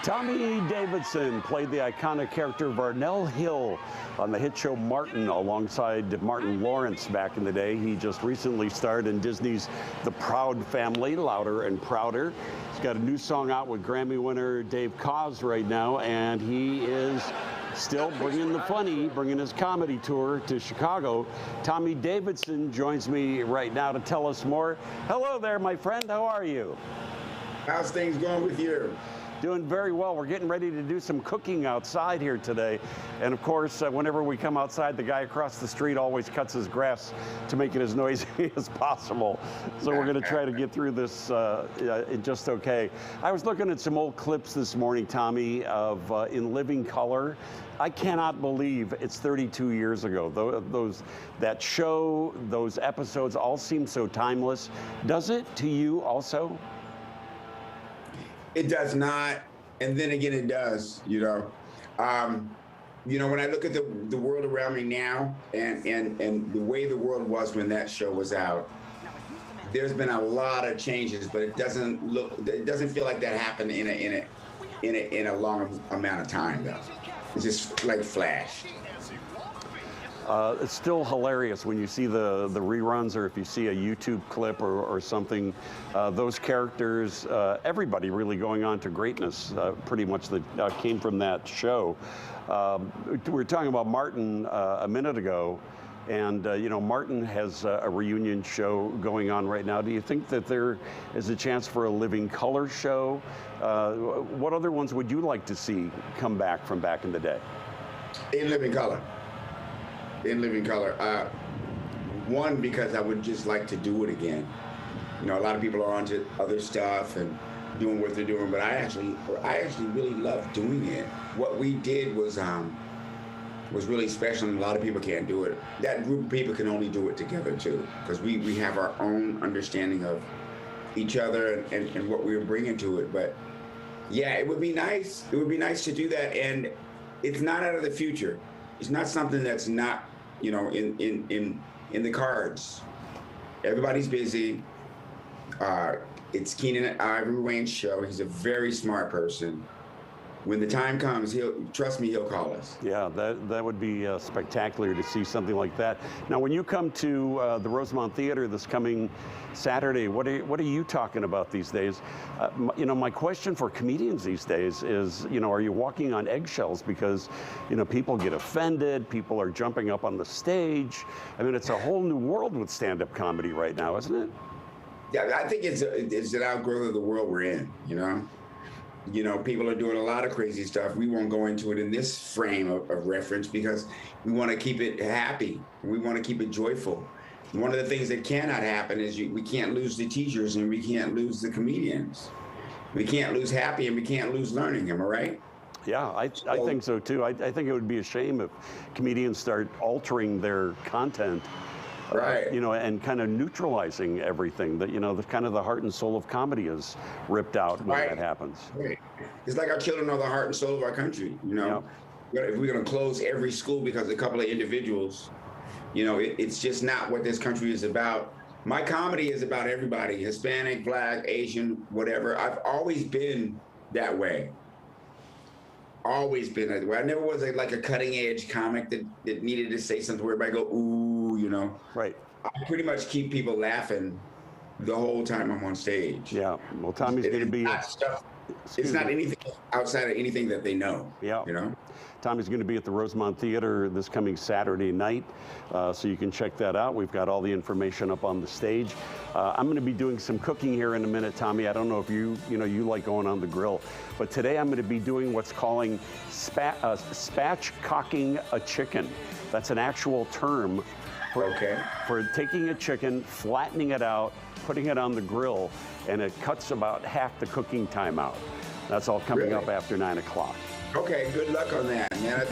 Tommy Davidson played the iconic character Varnell Hill on the hit show Martin alongside Martin Lawrence back in the day. He just recently starred in Disney's The Proud Family, Louder and Prouder. He's got a new song out with Grammy winner Dave Koz right now, and he is still bringing the funny, bringing his comedy tour to Chicago. Tommy Davidson joins me right now to tell us more. Hello there, my friend. How are you? How's things going with you? Doing very well. We're getting ready to do some cooking outside here today. And of course, whenever we come outside, the guy across the street always cuts his grass to make it as noisy as possible. So we're going to try to get through this just okay. I was looking at some old clips this morning, Tommy, of In Living Color. I cannot believe it's 32 years ago. That show, those episodes all seem so timeless. Does it to you also? It does not, and then again, it does. When I look at the world around me now, and the way the world was when that show was out, there's been a lot of changes, but it doesn't feel like that happened in a long amount of time, though. It's just like flash. It's still hilarious when you see the reruns, or if you see a YouTube clip or something. Those characters, everybody really going on to greatness, pretty much that came from that show. We were talking about Martin a minute ago, and Martin has a reunion show going on right now. Do you think that there is a chance for a Living Color show? What other ones would you like to see come back from back in the day? In Living Color. In Living Color. One, because I would just like to do it again. A lot of people are onto other stuff and doing what they're doing, but I actually really love doing it. What we did was really special, and a lot of people can't do it. That group of people can only do it together too, because we have our own understanding of each other and what we were bringing to it. But yeah, it would be nice. It would be nice to do that, and it's not out of the future. It's not something that's not, in the cards. Everybody's busy. It's Keenen Ivory Wayans' show. He's a very smart person. When the time comes, trust me, he'll call us. Yeah, that would be spectacular to see something like that. Now, when you come to the Rosemont Theater this coming Saturday, what are you talking about these days? My question for comedians these days is, are you walking on eggshells because, people get offended, people are jumping up on the stage? I mean, it's a whole new world with stand-up comedy right now, isn't it? Yeah, I think it's an outgrowth of the world we're in, people are doing a lot of crazy stuff. We won't go into it in this frame of reference because we want to keep it happy. We want to keep it joyful. One of the things that cannot happen is we can't lose the teachers and we can't lose the comedians. We can't lose happy and we can't lose learning. Am I right? Yeah, I think so too. I think it would be a shame if comedians start altering their content. Right. And kind of neutralizing everything that, the kind of the heart and soul of comedy is ripped out when that happens. Right. It's like our children are the heart and soul of our country, If we're going to close every school because a couple of individuals, it's just not what this country is about. My comedy is about everybody, Hispanic, Black, Asian, whatever. I've always been that way. Always been that way. I never was like a cutting edge comic that needed to say something where everybody go, ooh, Right. I pretty much keep people laughing the whole time I'm on stage. Yeah. Well, Tommy's going to be... It's not anything outside of anything that they know. Yeah. Tommy's going to be at the Rosemont Theater this coming Saturday night, so you can check that out. We've got all the information up on the stage. I'm going to be doing some cooking here in a minute, Tommy. I don't know if you like going on the grill, but today I'm going to be doing what's calling spatchcocking a chicken. That's an actual term for taking a chicken, flattening it out, putting it on the grill, and it cuts about half the cooking time out. That's all coming up after 9 o'clock. Okay, good luck on that, man.